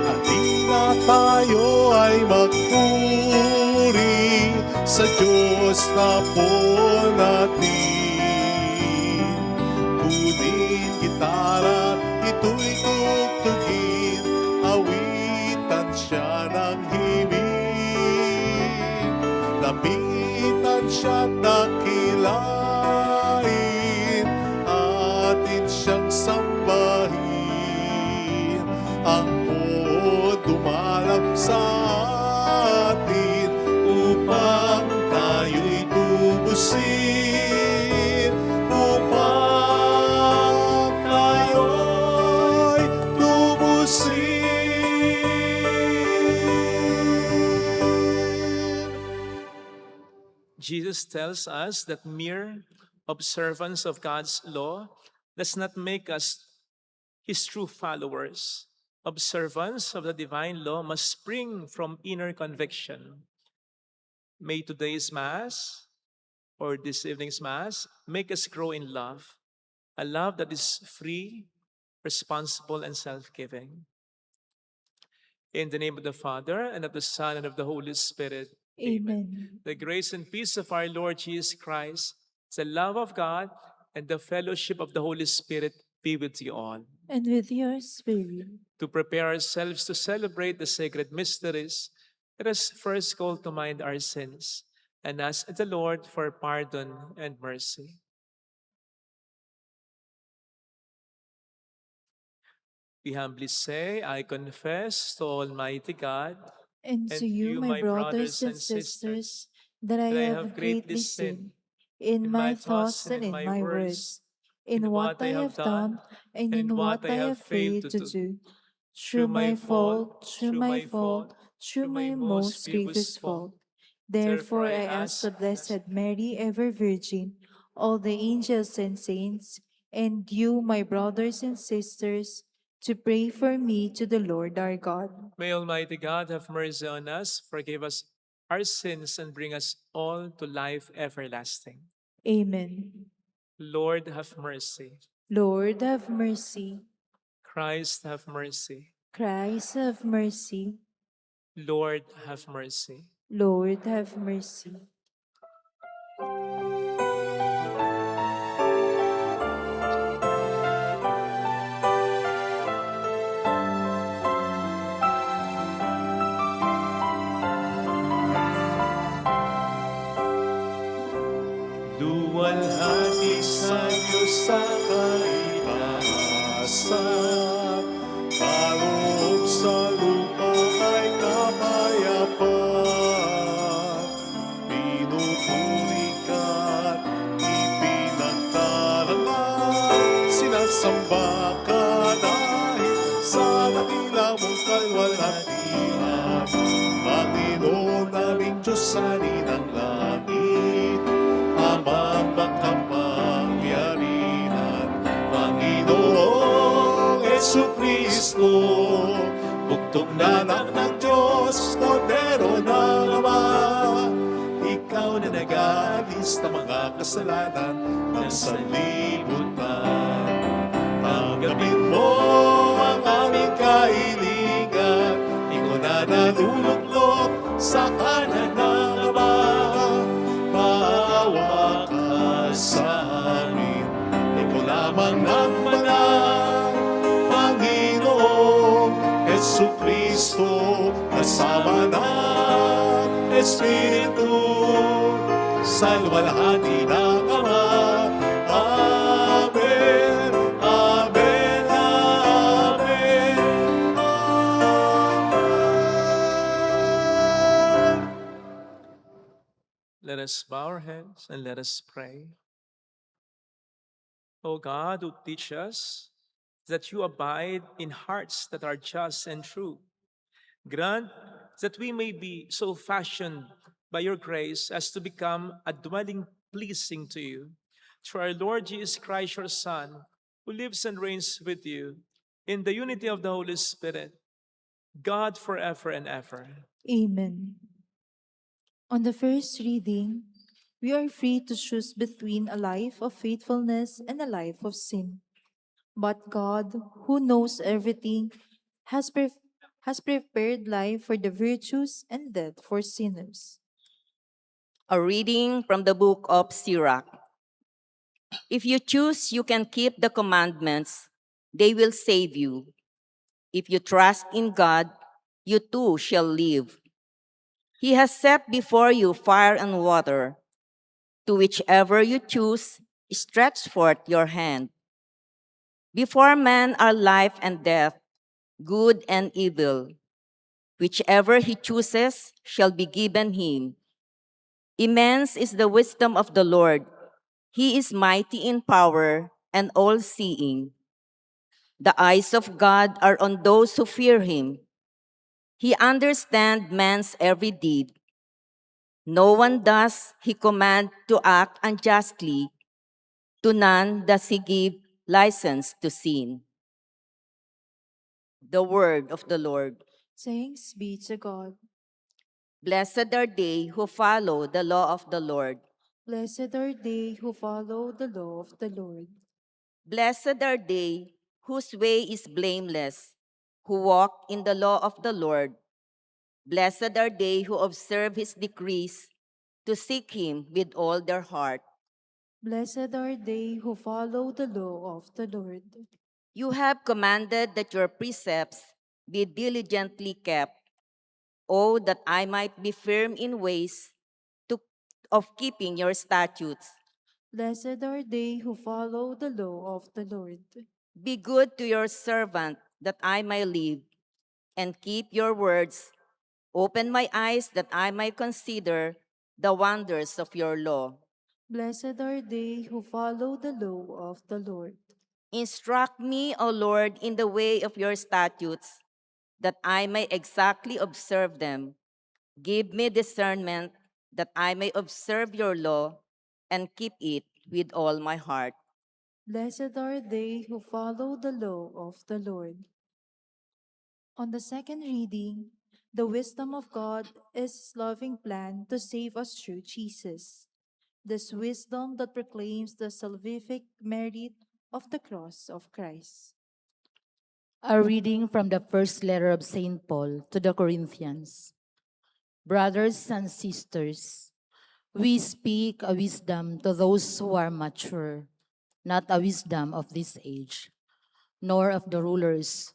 Halina tayo ay magpuri sa Diyos na po natin. Kunin gitara, ito'y tugtugin, awitan siya ng himig. Lapitan siya dakilain, atin siyang sambahin. Ang dumalap sa atin upang tayo'y tubusin, upang tayo'y tubusin. Jesus tells us that mere observance of God's law does not make us His true followers. Observance of the divine law must spring from inner conviction. May today's Mass or this evening's Mass make us grow in love, a love that is free, responsible, and self-giving. In the name of the Father, and of the Son, and of the Holy Spirit. Amen. The grace and peace of our Lord Jesus Christ, the love of God, and the fellowship of the Holy Spirit be with you all. And with your spirit. To prepare ourselves to celebrate the sacred mysteries, let us first call to mind our sins and ask the Lord for pardon and mercy. We humbly say, I confess to Almighty God And to you, my brothers and sisters, that I have greatly sinned in my thoughts and in my words, in what I have done and in what I have failed to do. Through my fault, through my most grievous fault. Therefore I ask the Blessed Mary, ever Virgin, all the angels and saints, and you, my brothers and sisters, to pray for me to the Lord our God. May Almighty God have mercy on us, forgive us our sins, and bring us all to life everlasting. Amen. Lord, have mercy. Lord, have mercy. Christ, have mercy. Christ, have mercy. Lord, have mercy. Lord, have mercy. Luwalhati sa Diyos sa kaitaasan, kaloob sa lupa ay kapayapaan. Pinupuri ka't ipinagtarangan, sinasamba ka dahil sa dakila mong kalwalhatian. Panginoon naming Diyos sa ninang langit, Amang makapangyarihan, Panginoong Jesucristo, bugtong na anak ng Diyos, Kordero ng Ama. Ikaw na nag-aalis ng mga kasalanan ng sanlibutan. Tanggapin mo ang aming kahilingan, ikaw na naluluklok sa kanan ng Ama. Maawa ka sa amin, ikaw lamang nagmanang Panginoong Jesucristo, kasama ng Espiritu, sa luwalhati ng Ama. Amen, amen, amen, amen. Let us bow our heads and let us pray. O God, who teach us that you abide in hearts that are just and true, grant that we may be so fashioned by your grace as to become a dwelling pleasing to you. Through our Lord Jesus Christ, your Son, who lives and reigns with you in the unity of the Holy Spirit, God forever and ever. Amen. On the first reading, We are free to choose between a life of faithfulness and a life of sin. But God, who knows everything, has, has prepared life for the virtuous and death for sinners. A reading from the book of Sirach. If you choose, you can keep the commandments, they will save you. If you trust in God, you too shall live. He has set before you fire and water. To whichever you choose, stretch forth your hand. Before man are life and death, good and evil. Whichever he chooses shall be given him. Immense is the wisdom of the Lord. He is mighty in power and all-seeing. The eyes of God are on those who fear him. He understands man's every deed. No one does he command to act unjustly. To none does he give license to sin. The word of the Lord. Thanks be to God. Blessed are they who follow the law of the Lord. Blessed are they who follow the law of the Lord. Blessed are they whose way is blameless, who walk in the law of the Lord. Blessed are they who observe his decrees, to seek him with all their heart. Blessed are they who follow the law of the Lord. You have commanded that your precepts be diligently kept. Oh, that I might be firm in ways to, of keeping your statutes. Blessed are they who follow the law of the Lord. Be good to your servant, that I may live, and keep your words. Open my eyes that I may consider the wonders of your law. Blessed are they who follow the law of the Lord. Instruct me, O Lord, in the way of your statutes, that I may exactly observe them. Give me discernment, that I may observe your law and keep it with all my heart. Blessed are they who follow the law of the Lord. On the second reading, the wisdom of God is his loving plan to save us through Jesus. This wisdom that proclaims the salvific merit of the cross of Christ. A reading from the first letter of St. Paul to the Corinthians. Brothers and sisters, we speak a wisdom to those who are mature, not a wisdom of this age, nor of the rulers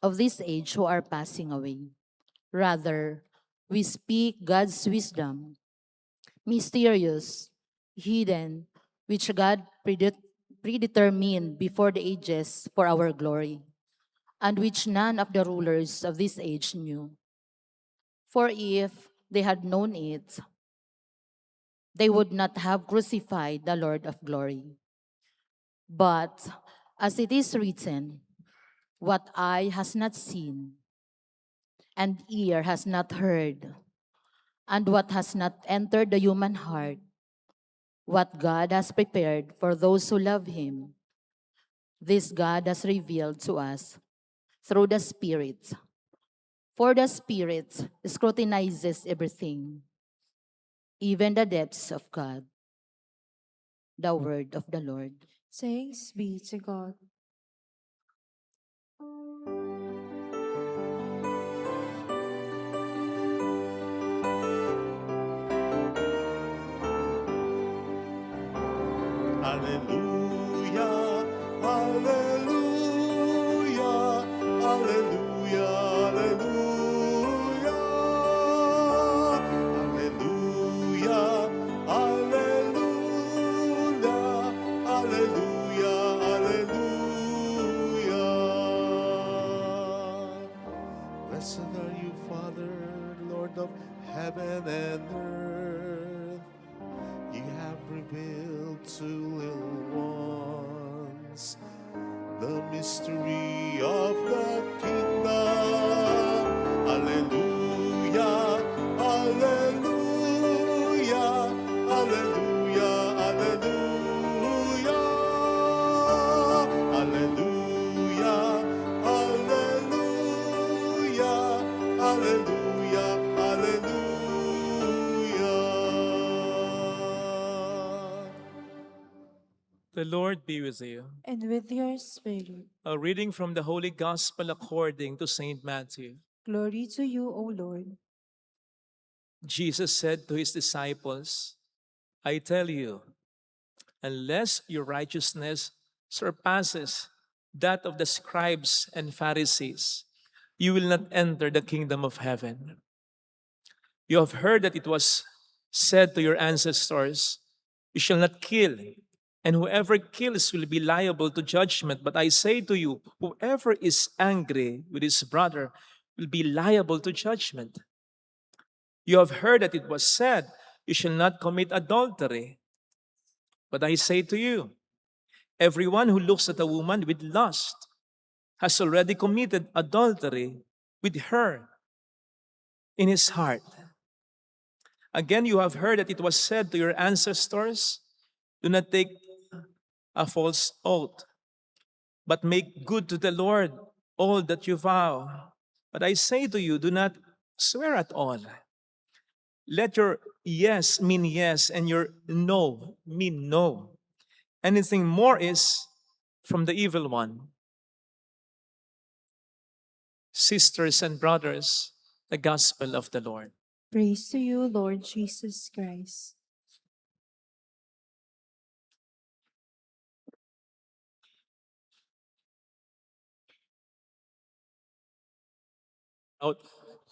of this age who are passing away. Rather, we speak God's wisdom, mysterious, hidden, which God predetermined before the ages for our glory, and which none of the rulers of this age knew. For if they had known it, they would not have crucified the Lord of glory. But as it is written, what eye has not seen, and ear has not heard, and what has not entered the human heart, what God has prepared for those who love him, this God has revealed to us through the Spirit. For the Spirit scrutinizes everything, even the depths of God. The word of the Lord. Thanks be to God. Hallelujah, hallelujah, hallelujah, hallelujah. Hallelujah, hallelujah, hallelujah, hallelujah. Blessed are you, Father, Lord of heaven and earth. You have revealed to little ones the mystery of the kingdom. Hallelujah, hallelujah, hallelujah, hallelujah. Hallelujah, hallelujah, hallelujah, hallelujah. The Lord be with you. and with your spirit. A reading from the Holy Gospel according to Saint Matthew. Glory to you, O Lord. Jesus said to his disciples, I tell you, unless your righteousness surpasses that of the scribes and Pharisees, you will not enter the kingdom of heaven. You have heard that it was said to your ancestors, you shall not kill, and whoever kills will be liable to judgment. But I say to you, whoever is angry with his brother will be liable to judgment. You have heard that it was said, you shall not commit adultery. But I say to you, everyone who looks at a woman with lust has already committed adultery with her in his heart. Again, you have heard that it was said to your ancestors, do not take a false oath, but make good to the Lord all that you vow. But I say to you, do not swear at all. Let your yes mean yes and your no mean no. Anything more is from the evil one. Sisters and brothers, the gospel of the Lord. Praise to you, Lord Jesus Christ.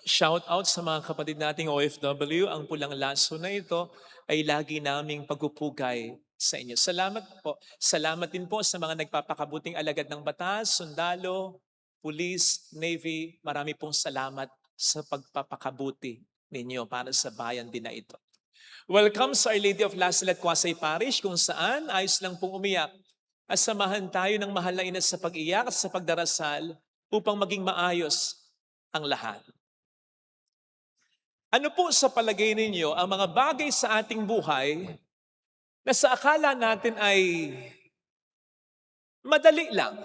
Shout out sa mga kapatid nating OFW, ang pulang laso na ito ay lagi naming pagpupugay sa inyo. Salamat po. Salamat din po sa mga nagpapakabuting alagad ng batas, sundalo, pulis, navy. Marami pong salamat sa pagpapakabuti ninyo para sa bayan din na ito. Welcome sa Our Lady of Lasalle at Quasay Parish kung saan ayos lang pong umiyak at samahan tayo ng mahal na ina sa pag-iyak at sa pagdarasal upang maging maayos ang lahat. Ano po sa palagay ninyo ang mga bagay sa ating buhay na sa akala natin ay madali lang,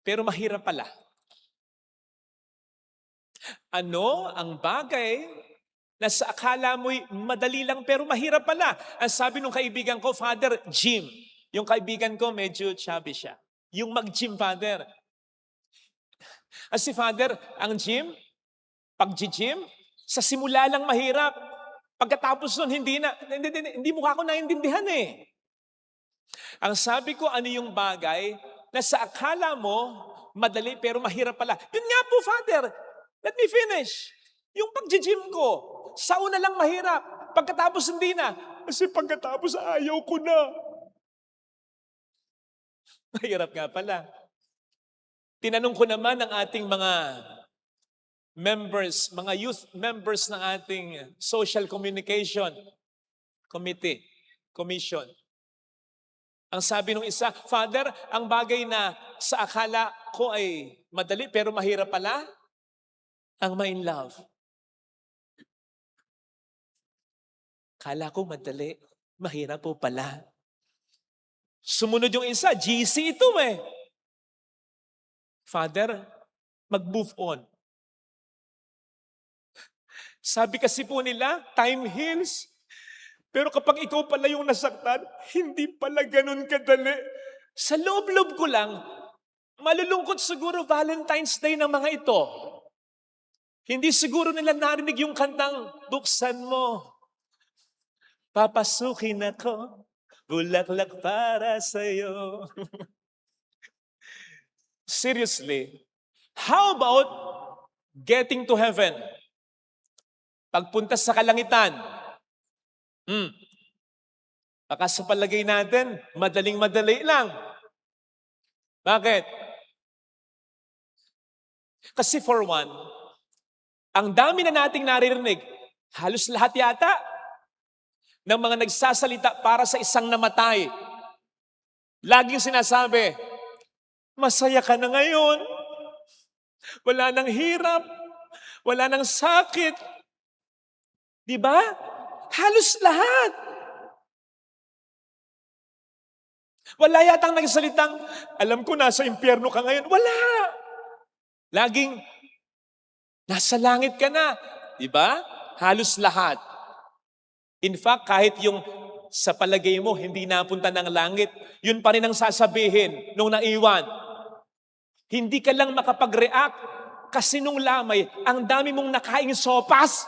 pero mahirap pala? Ano ang bagay na sa akala mo'y madali lang pero mahirap pala? Ang sabi ng kaibigan ko, Father, gym. Yung kaibigan ko medyo chubby siya. Yung mag-gym, Father. Si Father, ang gym, pag-gym, sa simula lang mahirap. Pagkatapos nun, hindi mukha ko naiintindihan eh. Ang sabi ko, ano yung bagay na sa akala mo, madali pero mahirap pala. Yun nga po, Father. Let me finish. Yung pag-gym ko, sa una lang mahirap. Pagkatapos hindi na. Kasi pagkatapos ayaw ko na. Mahirap nga pala. Tinanong ko naman ang ating mga members, mga youth members ng ating Social Communication Commission. Ang sabi ng isa, Father, ang bagay na sa akala ko ay madali pero mahirap pala, ang ma-in love. Akala ko madali, mahirap po pala. Sumunod yung isa, GC ito eh. Father, mag-move on. Sabi kasi po nila, time heals. Pero kapag ikaw pala yung nasaktan, hindi pala ganun kadali. Sa loob-loob ko lang, malulungkot siguro Valentine's Day ng mga ito. Hindi siguro nila narinig yung kantang, buksan mo. Papasukin ako, bulaklak para sa'yo. Seriously, how about getting to heaven? Pagpunta sa kalangitan, baka sa palagay natin, madaling-madali lang. Bakit? Kasi for one, ang dami na nating naririnig, halos lahat yata, ng mga nagsasalita para sa isang namatay. Laging sinasabi, masaya ka na ngayon, wala nang hirap, wala nang sakit. Diba? Halos lahat. Wala yatang nagsalitang, alam ko nasa impyerno ka ngayon. Wala. Laging, nasa langit ka na. Diba? Halos lahat. In fact, kahit yung sa palagay mo hindi napunta ng langit, yun pa rin ang sasabihin nung naiwan. Hindi ka lang makapag-react kasi nung lamay, ang dami mong nakaing sopas.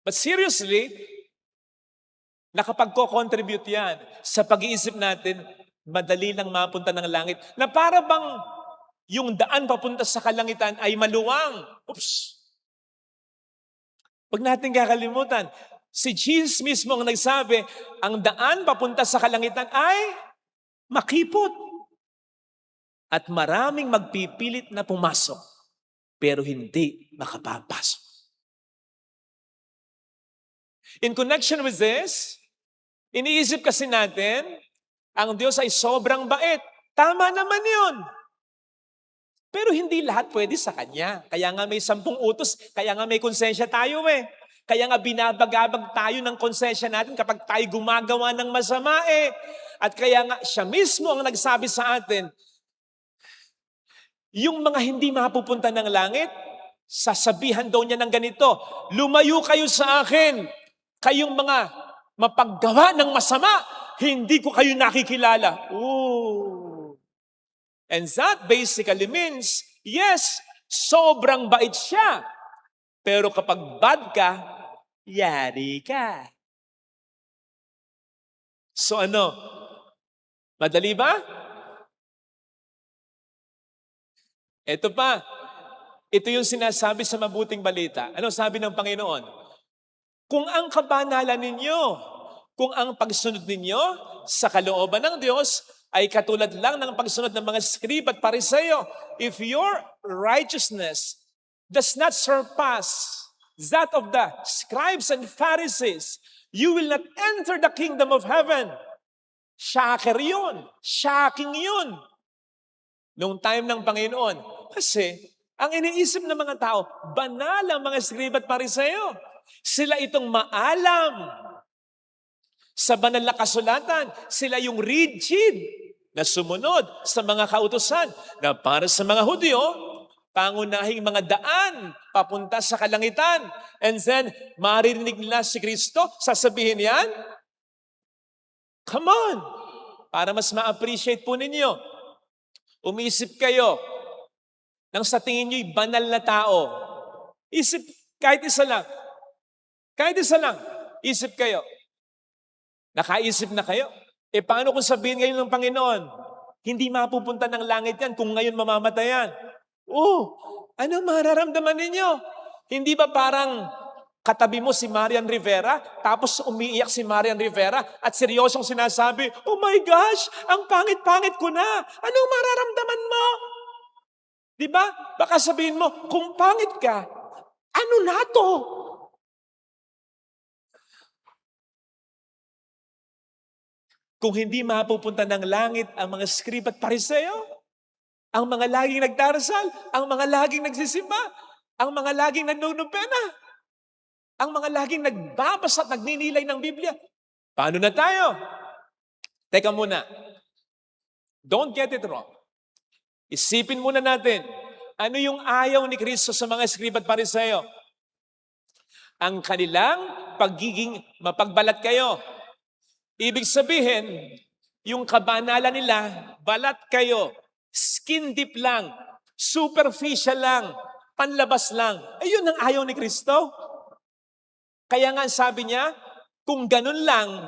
But seriously, nakapagko-contribute yan sa pag-iisip natin, madali lang mapunta ng langit. Na para bang yung daan papunta sa kalangitan ay maluwang. Oops! Huwag natin kakalimutan, si Jesus mismo ang nagsabi, ang daan papunta sa kalangitan ay makipot. At maraming magpipilit na pumasok, pero hindi makapapasok. In connection with this, iniisip kasi natin, ang Diyos ay sobrang bait. Tama naman yun. Pero hindi lahat pwede sa Kanya. Kaya nga may 10 utos, kaya nga may konsensya tayo eh. Kaya nga binabagabag tayo ng konsensya natin kapag tayo gumagawa ng masama eh. At kaya nga siya mismo ang nagsabi sa atin, yung mga hindi mapupunta ng langit, sasabihan daw niya ng ganito, lumayo kayo sa akin, kayong mga mapaggawa ng masama, hindi ko kayo nakikilala. Ooh. And that basically means, yes, sobrang bait siya. Pero kapag bad ka, yari ka. So ano? Madali ba? Ito pa. Ito yung sinasabi sa mabuting balita. Ano sabi ng Panginoon? Kung ang kabanalan ninyo, kung ang pagsunod ninyo sa kalooban ng Diyos ay katulad lang ng pagsunod ng mga scribe at pariseo, if your righteousness does not surpass that of the scribes and Pharisees, you will not enter the kingdom of heaven. Shocker yun. Shocking yun. Nung time ng Panginoon. Kasi, ang iniisip ng mga tao, banal ang mga scribe at pariseo. Sila itong maalam sa banal na kasulatan. Sila yung rigid na sumunod sa mga kautusan na para sa mga Hudyo, pangunahing mga daan papunta sa kalangitan. And then, maririnig nila si Kristo, sasabihin yan, come on! Para mas ma-appreciate po ninyo. Umisip kayo nang sa tingin nyo'y banal na tao. Isip, kahit isa lang. Kahit isa lang. Isip kayo. Nakaisip na kayo. E paano kung sabihin ngayon ng Panginoon, hindi mapupunta ng langit yan kung ngayon mamamatayan? Ano mararamdaman ninyo? Hindi ba parang katabi mo si Marian Rivera, tapos umiiyak si Marian Rivera at seryosong sinasabi, oh my gosh, ang pangit-pangit ko na. Anong mararamdaman mo? Diba? Baka sabihin mo, kung pangit ka, ano na to? Kung hindi mapupunta ng langit ang mga scribe at pariseo, ang mga laging nagdarasal, ang mga laging nagsisimba, ang mga laging nagnunupena, ang mga laging nagbabasa at nagninilay ng Biblia. Paano na tayo? Teka muna. Don't get it wrong. Isipin muna natin, ano yung ayaw ni Kristo sa mga scribe at pariseo? Ang kanilang pagiging mapagbalat kayo. Ibig sabihin, yung kabanalan nila, balat kayo, skin deep lang, superficial lang, panlabas lang. Ayun ang ayaw ni Kristo. Kaya nga sabi niya, kung ganun lang,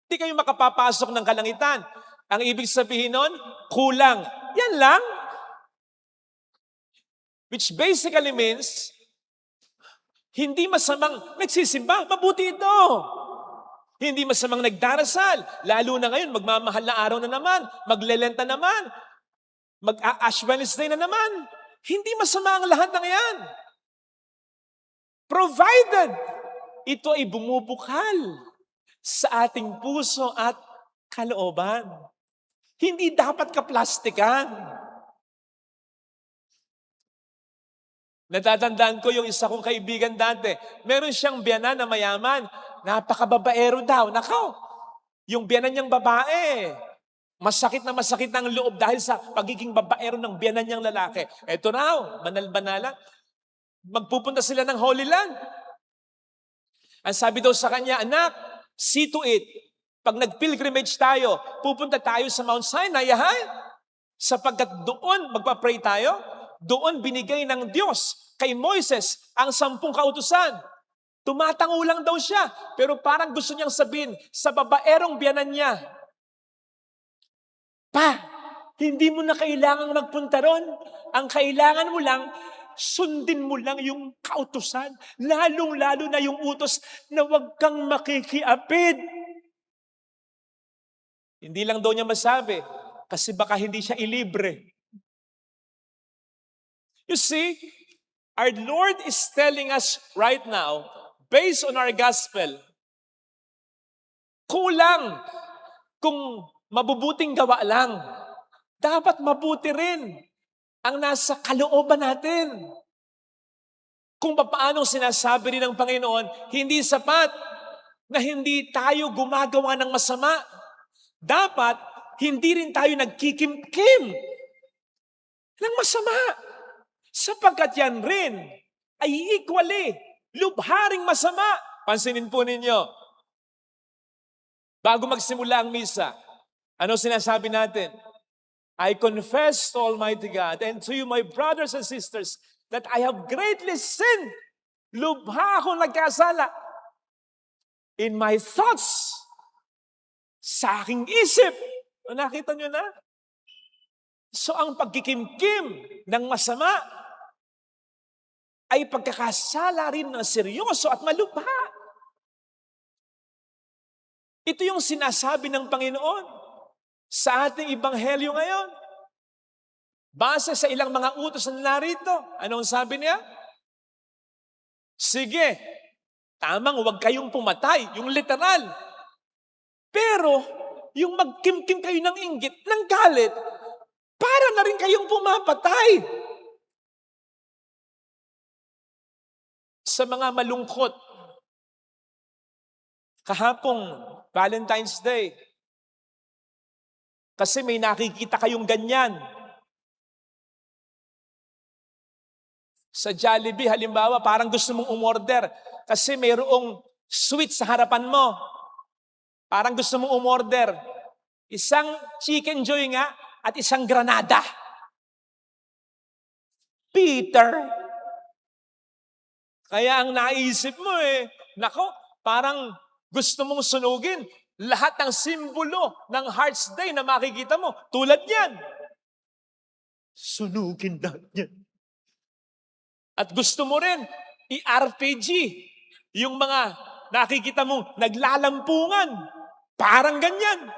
di kayo makapapasok ng kalangitan. Ang ibig sabihin nun, kulang. Yan lang. Which basically means, hindi masamang nagsisimba, mabuti ito. Hindi masamang nagdarasal, lalo na ngayon, magmamahal na araw na naman, maglelenta naman, mag-Ash Wednesday na naman. Hindi masama ang lahat ng yan. Provided, ito ay bumubukal sa ating puso at kalooban. Hindi dapat kaplastikan. Natatandaan ko yung isa kong kaibigan dati. Meron siyang biyanan na mayaman. Napakababaero daw. Nakaw, yung biyanan niyang babae. Masakit ang loob dahil sa pagiging babaero ng biyanan niyang lalaki. Eto raw, banal-banalan. Magpupunta sila ng Holy Land. Ang sabi daw sa kanya, anak, see to it. Pag nag-pilgrimage tayo, pupunta tayo sa Mount Sinai, ha? Sapagkat doon magpa-pray tayo, doon binigay ng Diyos kay Moises ang 10 kautusan. Tumatango lang daw siya, pero parang gusto niyang sabihin sa babaerong biyanan niya, Pa, hindi mo na kailangang magpunta ron. Ang kailangan mo lang, sundin mo lang yung kautusan. Lalong-lalo na yung utos na huwag kang makikiapid. Hindi lang daw niya masabi, kasi baka hindi siya ilibre. You see, our Lord is telling us right now, based on our gospel, kulang kung mabubuting gawa lang. Dapat mabuti rin ang nasa kalooban natin. Kung paano sinasabi rin ng Panginoon, hindi sapat na hindi tayo gumagawa ng masama. Dapat, hindi rin tayo nagkikimkim ng masama. Sapagkat yan rin ay equally lubharing masama. Pansinin po ninyo, bago magsimula ang misa, ano sinasabi natin? I confess to Almighty God and to you, my brothers and sisters, that I have greatly sinned. Lubha akong nagkasala in my thoughts, sa aking isip. Nakita nyo na? So ang pagkikimkim ng masama ay pagkakasala rin na seryoso at malubha. Ito yung sinasabi ng Panginoon sa ating ebanghelyo ngayon. Base sa ilang mga utos na narito, anong sabi niya? Sige, tamang huwag kayong pumatay, yung literal. Pero, yung magkimkim kayo ng inggit, ng galit, para na rin kayong pumapatay. Sa mga malungkot, kahapong Valentine's Day, kasi may nakikita kayong ganyan. Sa Jollibee, halimbawa, parang gusto mong umorder kasi mayroong sweet sa harapan mo. Parang gusto mong umorder. Isang chicken joy nga at isang granada. Peter. Kaya ang naisip mo nako, parang gusto mong sunugin lahat ng simbolo ng Hearts Day na makikita mo. Tulad yan. Sunugin lahat yan. At gusto mo rin i-RPG yung mga nakikita mong naglalampungan. Parang ganyan.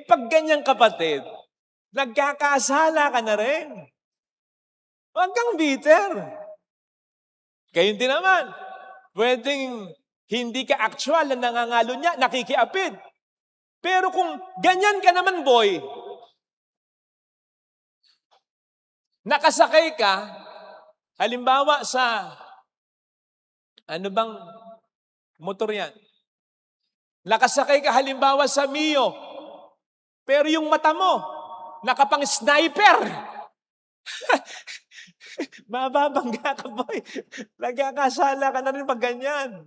Pag ganyan kapatid, nagkakasala ka na rin. Huwag kang bitter. Gayun din naman, pwedeng hindi ka actual na nangangalo niya, nakikiapid. Pero kung ganyan ka naman, boy, nakasakay ka, halimbawa sa, ano bang motor yan? Nakasakay ka halimbawa sa Mio, pero yung mata mo, nakapang sniper. Mababangga ka, boy. Nagkakasala ka na rin pag ganyan.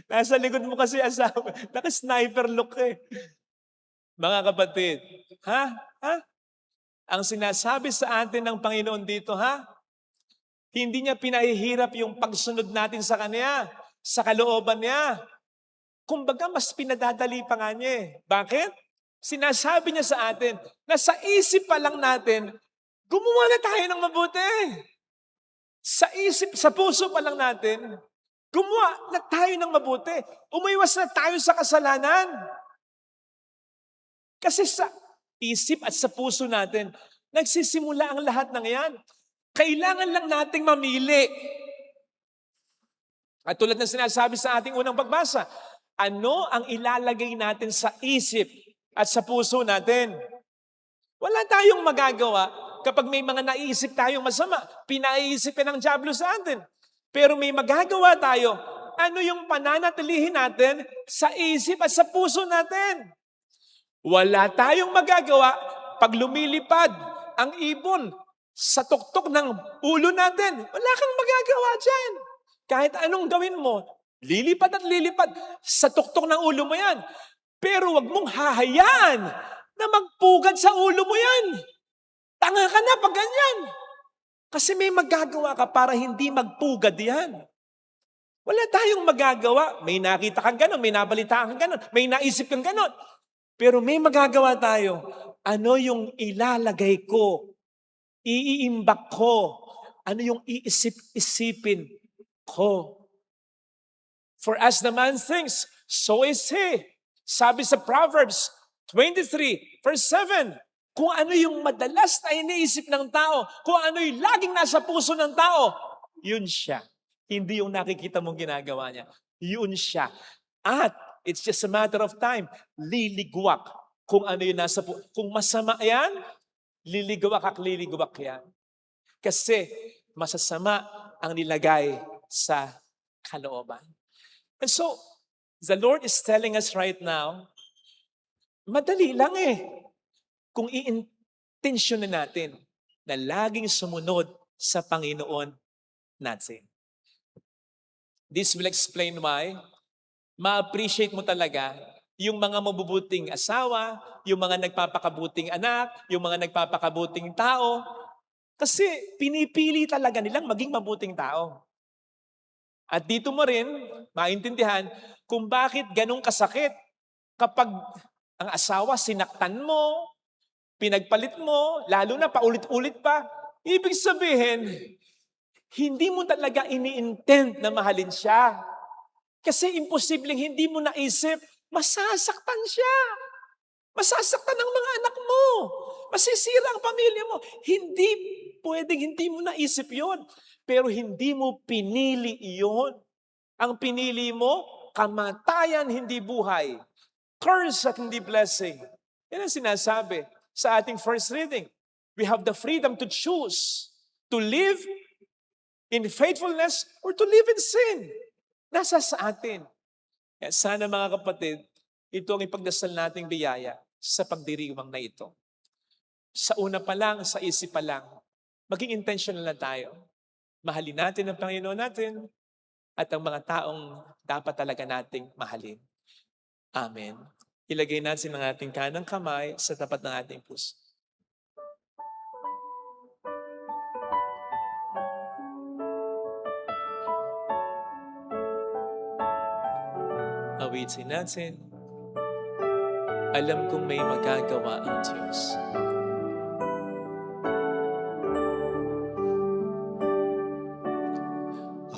Nasa likod mo kasi asawa. Naka-sniper look Mga kapatid, ang sinasabi sa atin ng Panginoon dito, hindi niya pinahihirap yung pagsunod natin sa Kanya, sa kalooban niya. Kumbaga, mas pinadadali pa nga niya. Bakit? Sinasabi niya sa atin na sa isip pa lang natin, gumawa na tayo ng mabuti. Sa isip, sa puso pa lang natin, gumawa na tayo ng mabuti. Umiwas na tayo sa kasalanan. Kasi sa isip at sa puso natin, nagsisimula ang lahat ng yan. Kailangan lang nating mamili. At tulad ng sinasabi sa ating unang pagbasa, ano ang ilalagay natin sa isip at sa puso natin? Wala tayong magagawa kapag may mga naisip tayong masama. Pinaiisipin ng dyablo sa atin. Pero may magagawa tayo. Ano yung pananatilihin natin sa isip at sa puso natin? Wala tayong magagawa pag lumilipad ang ibon Sa tuktok ng ulo natin, wala kang magagawa dyan. Kahit anong gawin mo, lilipad at lilipad. Sa tuktok ng ulo mo yan. Pero wag mong hahayaan na magpugad sa ulo mo yan. Tanga ka na pag ganyan. Kasi may magagawa ka para hindi magpugad yan. Wala tayong magagawa. May nakita kang ganon, may nabalitaan kang ganon, may naisip kang ganon. Pero may magagawa tayo. Ano yung ilalagay ko? Iiimbak ko? Ano yung iisip-isipin ko? For as the man thinks, so is he. Sabi sa Proverbs 23, verse 7, kung ano yung madalas na iniisip ng tao, kung ano yung laging nasa puso ng tao, yun siya. Hindi yung nakikita mong ginagawa niya. Yun siya. At it's just a matter of time, liligwak kung ano yung nasa puso. Kung masama yan, liligwak at liligwak yan. Kasi masasama ang nilagay sa kalooban. And so, the Lord is telling us right now, madali lang kung i-intensyonan natin na laging sumunod sa Panginoon natin. This will explain why ma-appreciate mo talaga yung mga mabubuting asawa, yung mga nagpapakabuting anak, yung mga nagpapakabuting tao. Kasi pinipili talaga nilang maging mabuting tao. At dito mo rin maintindihan kung bakit ganun kasakit kapag ang asawa sinaktan mo, pinagpalit mo, lalo na paulit-ulit pa. Ibig sabihin, hindi mo talaga ini-intend na mahalin siya. Kasi imposibleng hindi mo naisip, masasaktan siya. Masasaktan ang mga anak mo. Masisira ang pamilya mo. Hindi pwedeng hindi mo naisip yon. Pero hindi mo pinili iyon. Ang pinili mo, kamatayan, hindi buhay. Curse at hindi blessing. Yan ang sinasabi sa ating first reading. We have the freedom to choose to live in faithfulness or to live in sin. Nasa sa atin. Yan, sana mga kapatid, ito ang ipagdasal nating biyaya sa pagdiriwang na ito. Sa una pa lang, sa isip pa lang, maging intentional na tayo. Mahalin natin ang Panginoon natin at ang mga taong dapat talaga nating mahalin. Amen. Ilagay natin ang ating kanang kamay sa tapat ng ating puso. Awitin natin. Alam kong may magagawa ang Diyos.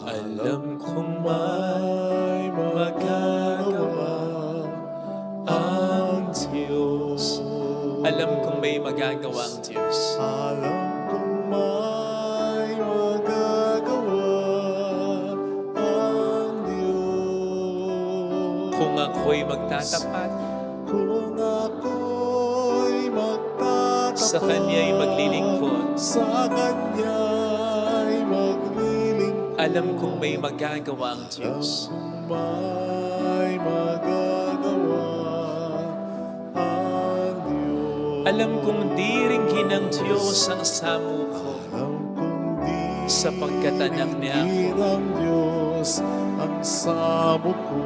Alam kong may magagawa ang Diyos. Alam kong may magagawa ang Diyos. Alam kong may magagawa ang Diyos. Kung ako'y magtatapat, Kung ako'y magtatapat sa Kanya'y maglilingkod, sa Kanya'y maglilingkod, alam kong may magagawa ang Diyos. may magagawa ang Diyos. Alam kong di ringgin ng Diyos ang samo ko, Alam kong di sapagkat anak niya ako. ng Diyos ang samo ko.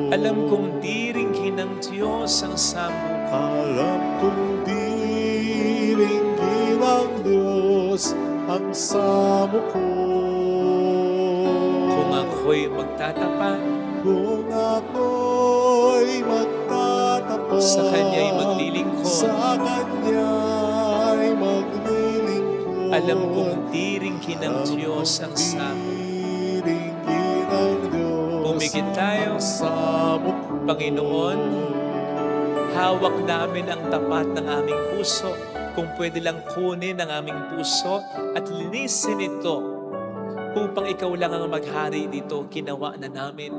Alam kong di ringgin ng Diyos ang samo ko. Alam kong di ringgin ng Diyos ang samo ko. Kung ako'y magtatapat, Kung ako'y magtatapat sa Kanya'y maglilingkod, sa Kanya'y maglilingkod, alam kong di ringgin ng Diyos ang samo. ringgin ng Diyos Pumikit tayo. ang samo ko. Panginoon, hawak namin ang tapat ng aming puso. Kung pwede lang kunin ang aming puso at linisin ito upang ikaw lang ang maghari dito, ginawa na namin.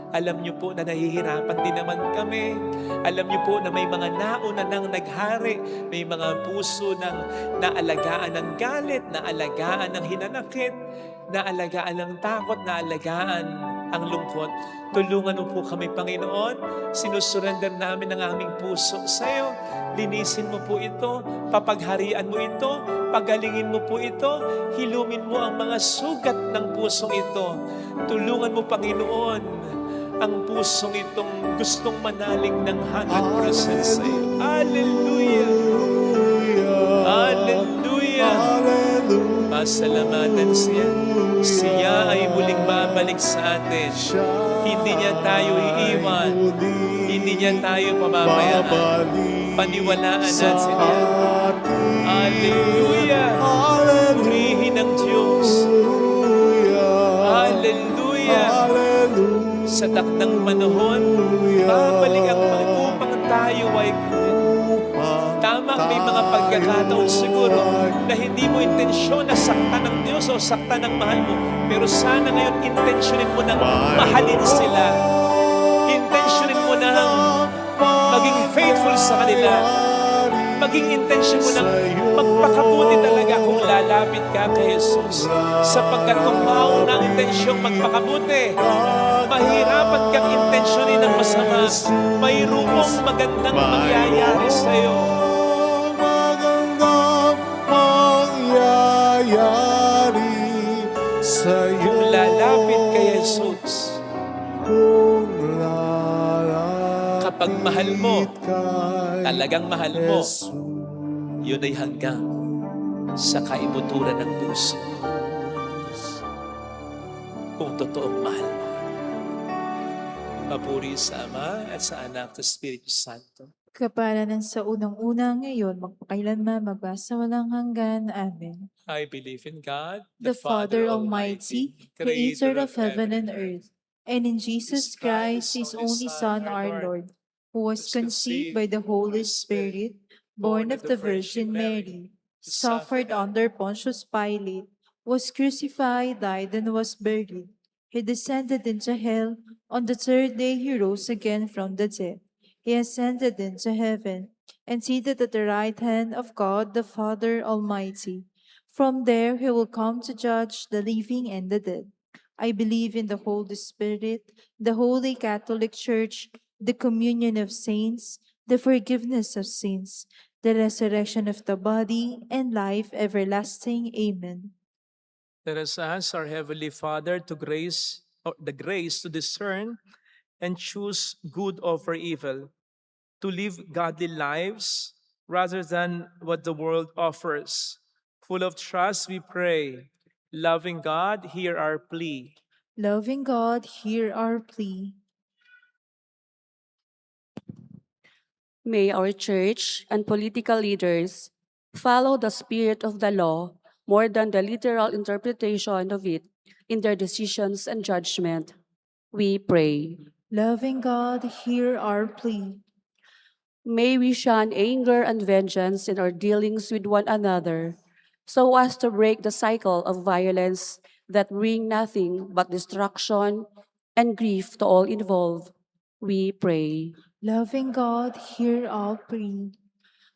Alam niyo po na nahihirapan din naman kami. Alam niyo po na may mga nauna nang naghari, may mga puso ng naalagaan ng galit, naalagaan ng hinanakit, naalagaan ng takot, naalagaan ang lungkot. Tulungan mo po kami, Panginoon. Sinusurrender namin ang aming puso sa iyo. Linisin mo po ito, papagharian mo ito, pagalingin mo po ito, hilumin mo ang mga sugat ng pusong ito. Tulungan mo, Panginoon, ang pusong itong gustong manalig ng 100% sa iyo. Hallelujah! Hallelujah! Pasalamatan siya. Siya ay muling babalik sa atin. Hindi niya tayo iiwan. Hindi niya tayo pababayaan. Paniwalaan natin yan. Hallelujah! Purihin ang Diyos. Hallelujah! Sa takdang panahon, babalik ang upang tayo ay tama, may mga pagkakataon siguro na hindi mo intensyon na saktan ng Diyos o saktan ng mahal mo. Pero sana ngayon, intensyonin mo na mahalin sila. Intensyonin mo na maging faithful sa kanila. Maging intensyon mo na magpakabuti talaga kung lalapit ka kay Jesus. Sapagkat kung mauna ang intensyong magpakabuti, mahirapan kang intensyonin ng masama. Mayroong magandang mangyayari sa iyo. Kung lalapit kay Jesus, kapag mahal mo, talagang mahal mo, yun ay hanggang sa kaibuturan ng puso. Kung totoong mahal mo. Papuri sa Ama at sa Anak at sa Espiritu Santo. Kapalaran sa unang-una ngayon, magpakailanman, magpasawalang hanggan. Amen. I believe in God, The Father Almighty, Creator of heaven and earth, and in Jesus Christ, His only Son, our Lord, who was conceived by the Holy Spirit, born of the Virgin Mary, suffered under Pontius Pilate, was crucified, died, and was buried. He descended into hell. On the third day he rose again from the dead. He ascended into heaven, and seated at the right hand of God the Father Almighty. From there he will come to judge the living and the dead. I believe in the Holy Spirit, the Holy Catholic Church, the communion of saints, the forgiveness of sins, the resurrection of the body, and life everlasting. Amen. Let us ask our Heavenly Father to the grace to discern and choose good over evil, to live godly lives rather than what the world offers. Full of trust, we pray. Loving God, hear our plea. Loving God, hear our plea. May our church and political leaders follow the spirit of the law more than the literal interpretation of it in their decisions and judgment. We pray. Loving God, hear our plea. May we shun anger and vengeance in our dealings with one another, so as to break the cycle of violence that bring nothing but destruction and grief to all involved. We pray. Loving God, hear our plea.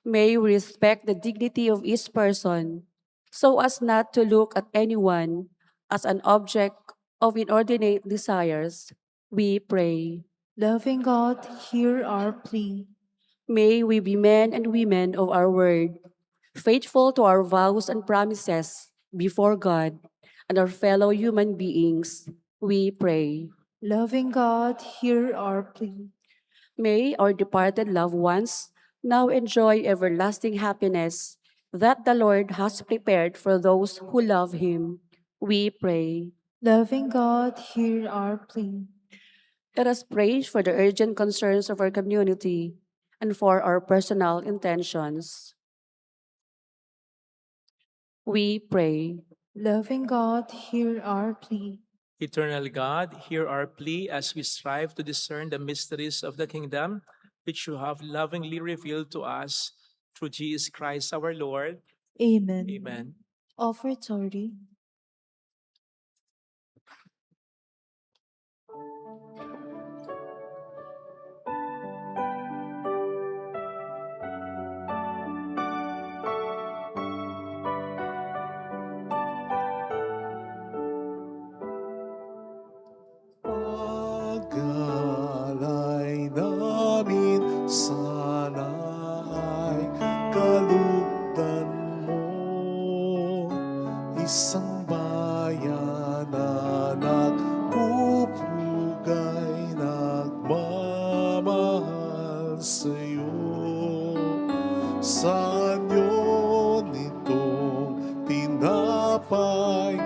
May we respect the dignity of each person, so as not to look at anyone as an object of inordinate desires. We pray. Loving God, hear our plea. May we be men and women of our word, faithful to our vows and promises before God and our fellow human beings. We pray. Loving God, hear our plea. May our departed loved ones now enjoy everlasting happiness that the Lord has prepared for those who love Him. We pray. Loving God, hear our plea. Let us pray for the urgent concerns of our community and for our personal intentions. We pray. Loving God, hear our plea. Eternal God, hear our plea as we strive to discern the mysteries of the kingdom, which you have lovingly revealed to us through Jesus Christ our Lord. Amen. Amen. Offertory. isang bayan na nagpupugay, nagmamahal sa'yo. Saan yun itong tinapay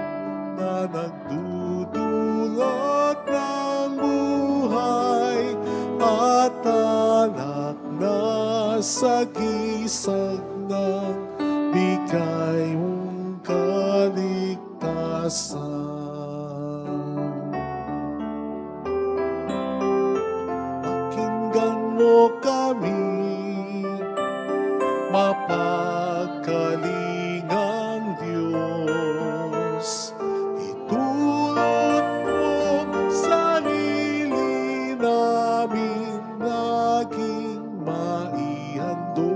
na nagdudulot ng buhay at alak na sagisag ng bigay mong kaligtasan. Pakinggan mo kami, mapagkalingang Diyos. Itulot mo sarili namin laging maihandog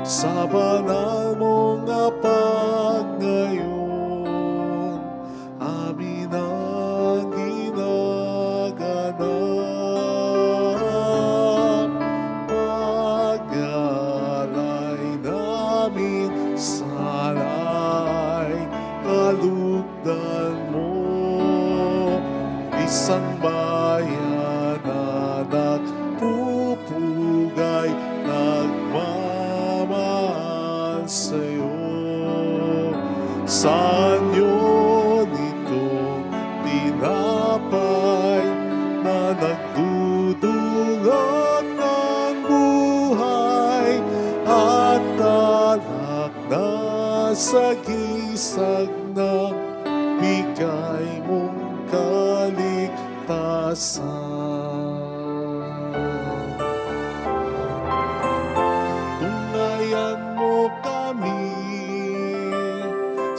sa banal mong apag ngayon, amin ang ginaganap. Pag-alay namin sana'y kalugdan mo, isang bayan na nagpupugay, nagmamahal sa'yo. Saan yun itong tinapay na nagdudulot ng buhay at alak na sagisag ng bigay mong kaligtasan. Tungayan mo kami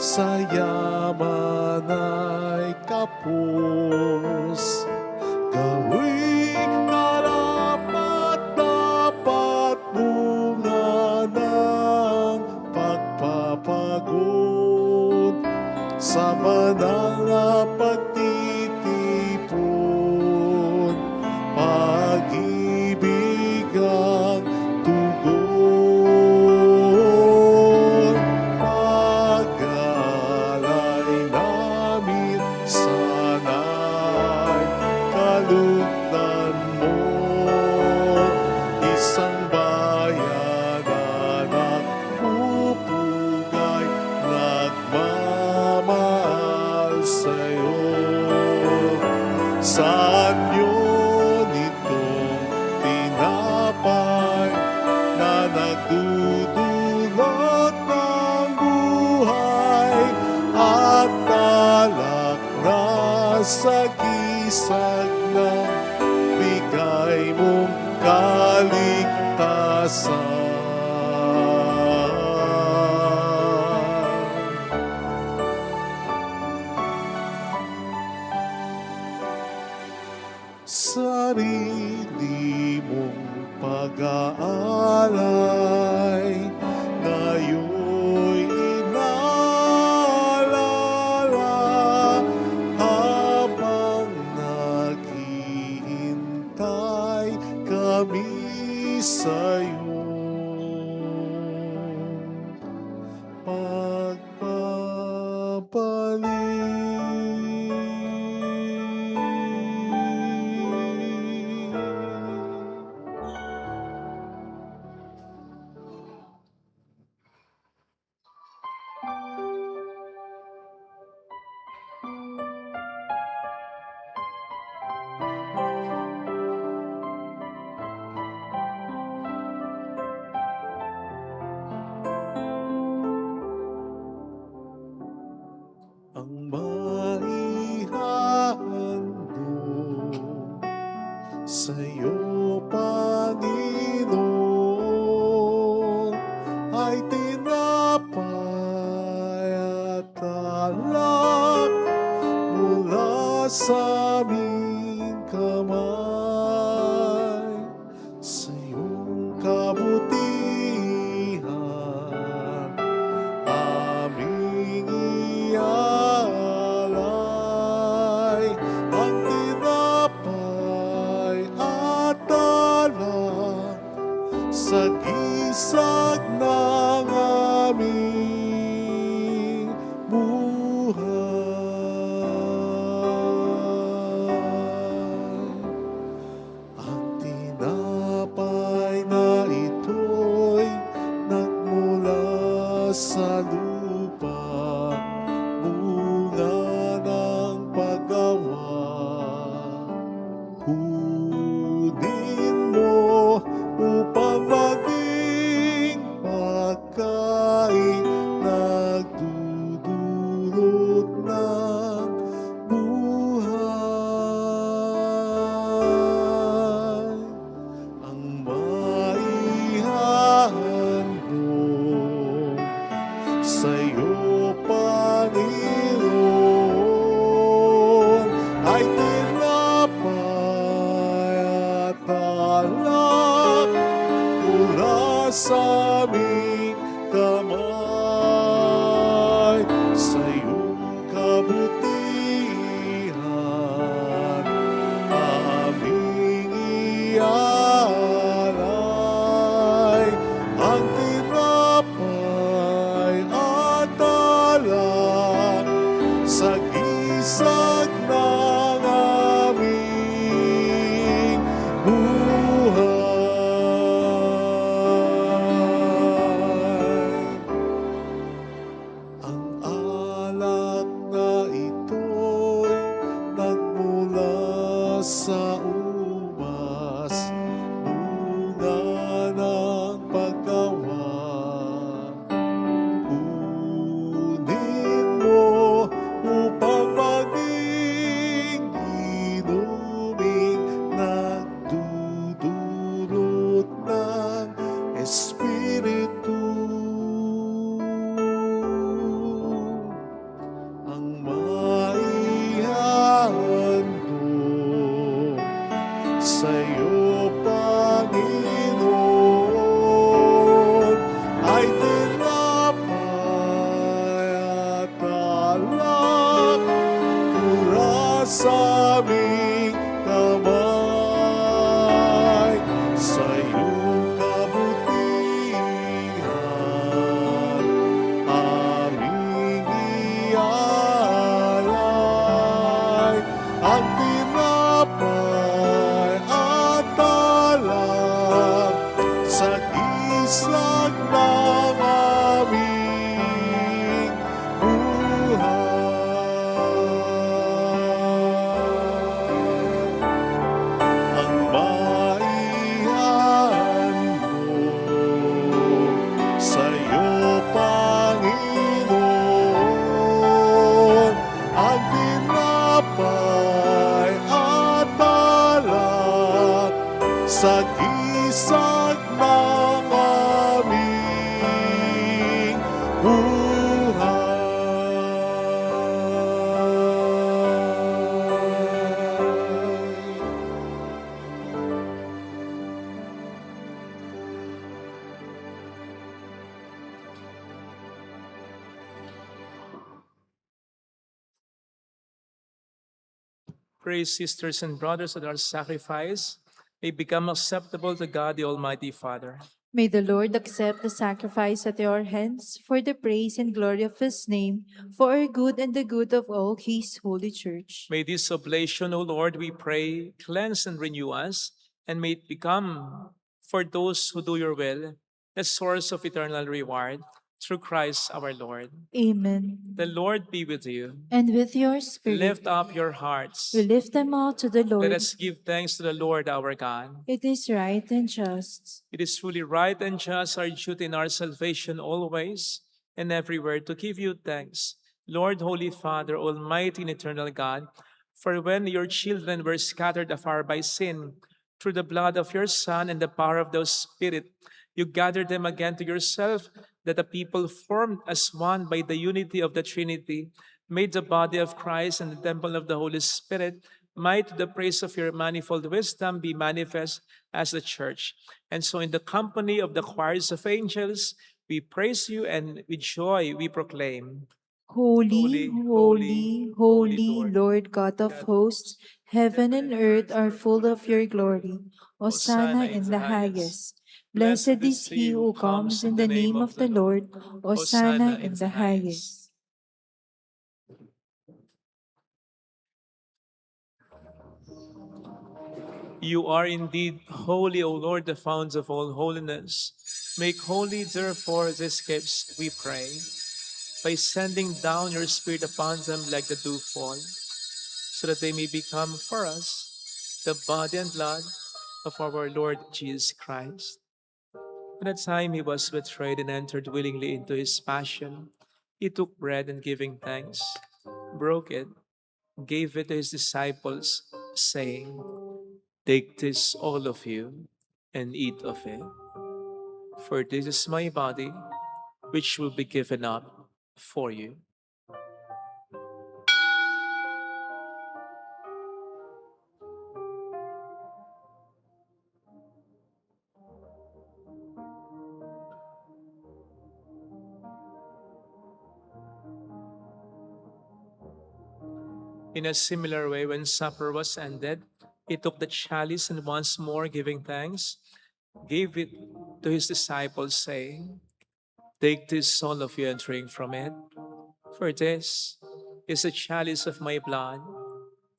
sa yaman ay kapos, gawing karapat-dapat bunga ng pagpapagod sa banal na pagtitipon, pag-ibig ang tugon. Pag-alay namin sana'y kalugdan mo, isang bayan na nagpupugay, nagmamahal sa'yo. Saan yun itong tinapay na nagdudulot ng buhay at alak na sagisag ng bigay mong kaligtasan. Sarili mong pag-aalay ngayon'y inaalala habang naghihintay kami sa'yo. Ang maihandog sa'yo, Panginoon, ay tinapay at alak mula sa aming kamay. Sa iyong kabutihan aming ialay ang tinapay at alak sa gisag ng aming sa lupa, bunga ng paggawa. Kunin mo upang maging pagkain, nagdudulot ng buhay. Ang maihandog sa'yo, Panginoon, ay tinapay at alak mula sa aming kamay. Sa iyong kabutihan aming ialay. Ang tinapay at alak sa gisag ng aming buhay. Ang alak na ito'y nagmula sa ubas, bunga ng paggawa. Kunin mo upang maging inuming nagdudulot ng Espiritu. Ang maihandog sa'yo, Panginoon, ay tinapay at alak mula sa aming kamay. Sa iyong kabutihan aming ialay. Ang tinapay at alak sa gisag ng aming buhay. Ang maihandog sa'yo, Panginoon, ang tinapay at alak sa gisag ng aming buhay. Pray, sisters and brothers, that our sacrifice may become acceptable to God, the Almighty Father. May the Lord accept the sacrifice at your hands for the praise and glory of his name, for our good and the good of all his holy church. May this oblation, O Lord, we pray, cleanse and renew us, and may it become, for those who do your will, the source of eternal reward, through Christ our Lord. Amen. The Lord be with you. And with your spirit, Lift up your hearts. we lift them all to the Lord. Let us give thanks to the Lord our God. It is right and just. It is truly right and just, our duty in our salvation always and everywhere, to give you thanks, Lord, Holy Father, Almighty and eternal God, for when your children were scattered afar by sin, through the blood of your Son and the power of the Spirit, you gathered them again to yourself, that the people formed as one by the unity of the Trinity, made the body of Christ and the temple of the Holy Spirit, might, to the praise of your manifold wisdom, be manifest as the church. And so in the company of the choirs of angels, we praise you, and with joy we proclaim. Holy, holy, holy, Lord God of hosts, heaven and earth are full of your glory. Hosanna in the highest. Blessed is he who comes in the name of the Lord. Hosanna in the highest. You are indeed holy, O Lord, the fount of all holiness. Make holy, therefore, these gifts, we pray, by sending down your Spirit upon them like the dewfall, so that they may become for us the body and blood of our Lord Jesus Christ. At the time he was betrayed and entered willingly into his passion, he took bread and giving thanks, broke it, gave it to his disciples, saying, "Take this, all of you, and eat of it. For this is my body, which will be given up for you." In a similar way, when supper was ended, he took the chalice and once more giving thanks, gave it to his disciples, saying, "Take this, all of you, and drink from it. For this is the chalice of my blood,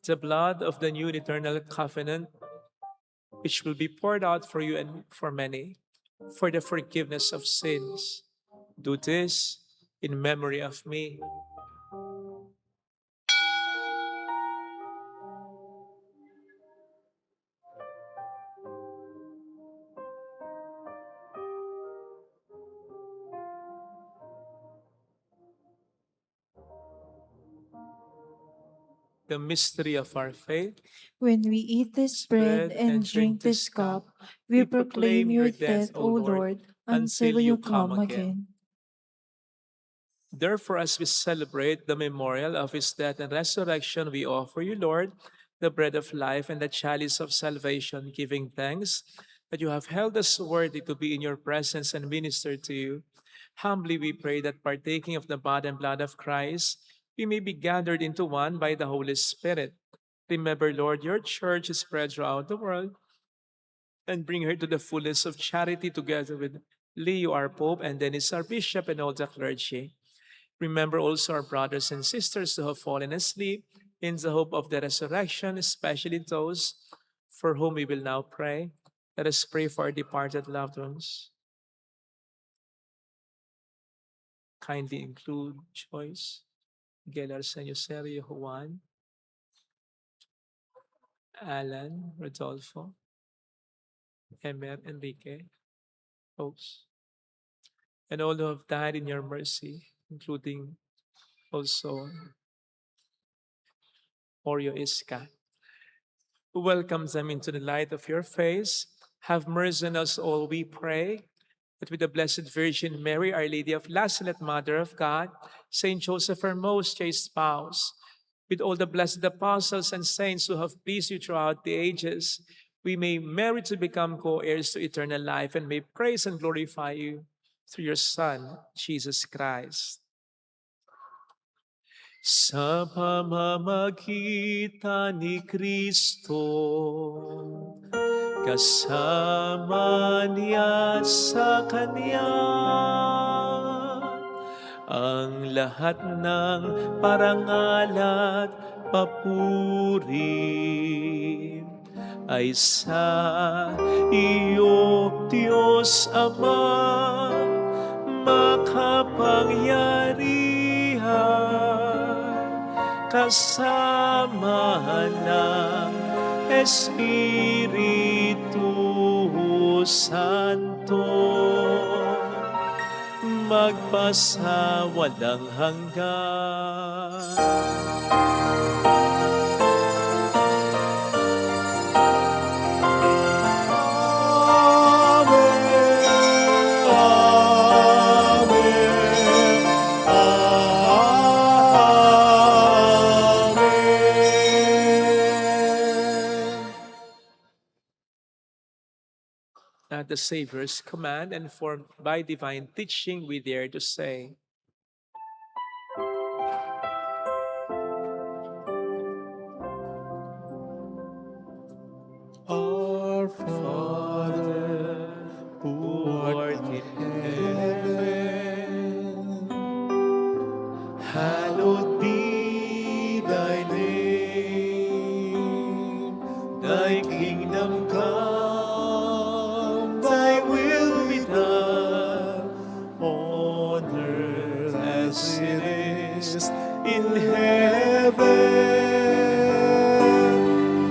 the blood of the new and eternal covenant, which will be poured out for you and for many, for the forgiveness of sins. Do this in memory of me." The mystery of our faith. When we eat this bread and drink this cup, we proclaim your death, O Lord, until you come again. Therefore, as we celebrate the memorial of his death and resurrection, we offer you, Lord, the bread of life and the chalice of salvation, giving thanks that you have held us worthy to be in your presence and minister to you. Humbly we pray that partaking of the body and blood of Christ, we may be gathered into one by the Holy Spirit. Remember, Lord, your church is spread throughout the world, and bring her to the fullness of charity together with Leo, our Pope, and Dennis, our Bishop, and all the clergy. Remember also our brothers and sisters who have fallen asleep in the hope of the resurrection, especially those for whom we will now pray. Let us pray for our departed loved ones. Kindly include Joyce, Gelar San Joserio, Juan, Alan, Rodolfo, Emer, Enrique, folks, and all who have died in your mercy, including also Oreo Iska, who welcomes them into the light of your face. Have mercy on us all, we pray, that with the Blessed Virgin Mary, Our Lady of Lazaret, Mother of God, Saint Joseph, her most chaste spouse, with all the blessed apostles and saints who have pleased you throughout the ages, we may merit to become co-heirs to eternal life and may praise and glorify you through your Son, Jesus Christ. Sa pamamagitan ni Kristo, kasama niya sa Kanya, ang lahat ng parangal at papuri ay sa iyo, Diyos Ama, makapangyarihan, kasama ng Espiritu Santo, magpasawalang hanggan. At the Savior's command and formed by divine teaching, we dare to say, Our Father, who art in heaven, hallowed be thy name. Thy kingdom in heaven.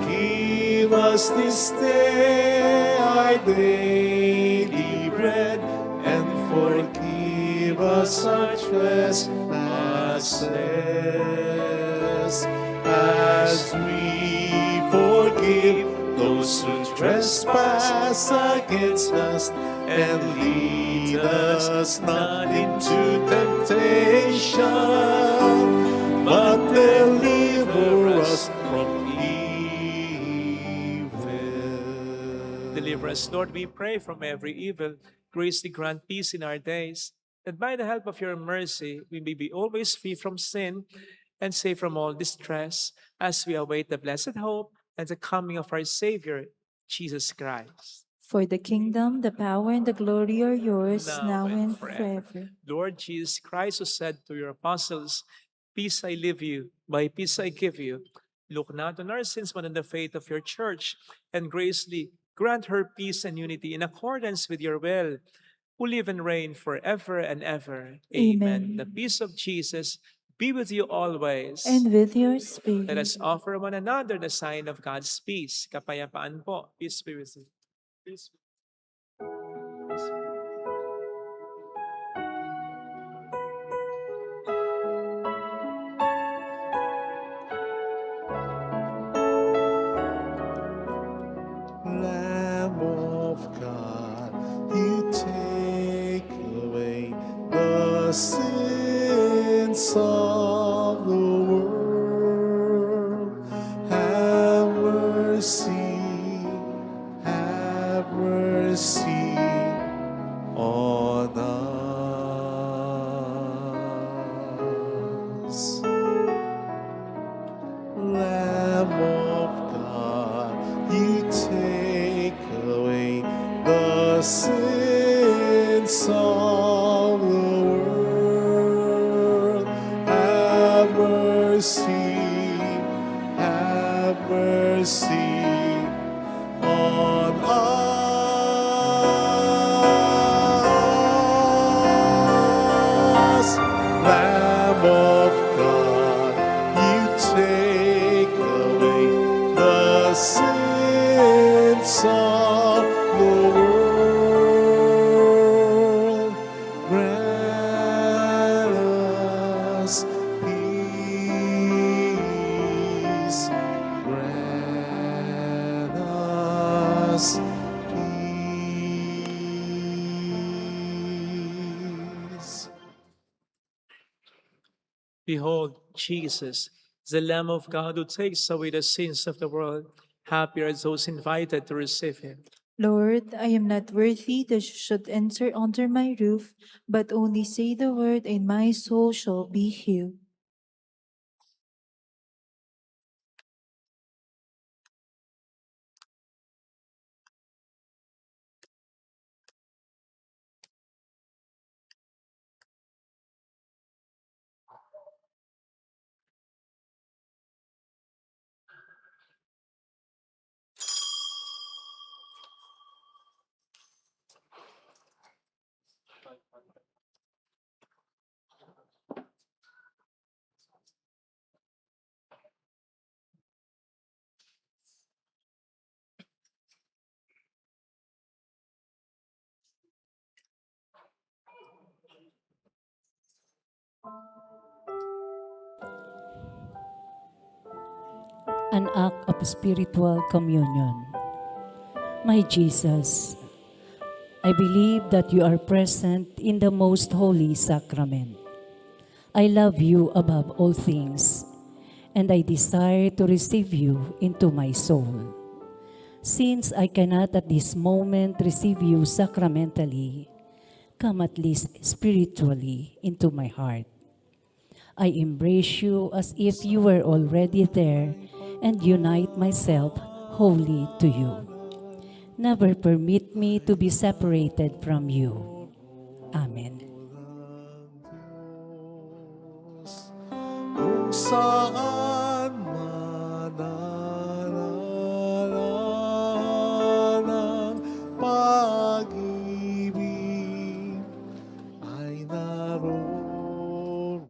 Give us this day our daily bread, and forgive us our trespasses, as we forgive those who trespass against us. And lead us not into temptation, but deliver us from evil. Deliver us, Lord, we pray, from every evil. Graciously grant peace in our days, that by the help of your mercy we may be always free from sin and safe from all distress, as we await the blessed hope and the coming of our Savior, Jesus Christ. For the kingdom, the power, and the glory are yours, now and forever. forever. Lord Jesus Christ, who said to your apostles, "Peace I leave you, my peace I give you," look not on our sins, but on the faith of your church, and graciously grant her peace and unity in accordance with your will, who live and reign forever and ever. Amen. The peace of Jesus be with you always. And with your Let spirit. us offer one another the sign of God's peace. Kapayapaan po. Peace be with you. Peace be with you. Lamb of God, you take away the sins of the world. Have mercy, have mercy on us. Lamb of God, you take away the sins of the world. Have mercy on us. Lamb of God, you take away the sins of the world. Grant us peace. Grant us peace. Behold, Jesus, the Lamb of God who takes away the sins of the world. Happy are those invited to receive him. Lord, I am not worthy that you should enter under my roof, but only say the word, and my soul shall be healed. An act of spiritual communion. My Jesus, I believe that you are present in the most holy sacrament. I love you above all things, and I desire to receive you into my soul. Since I cannot at this moment receive you sacramentally, come at least spiritually into my heart. I embrace you as if you were already there and unite myself wholly to you. Never permit me to be separated from you. Amen. Diyos, kung saan man nalalalang pag-ibig ay naroon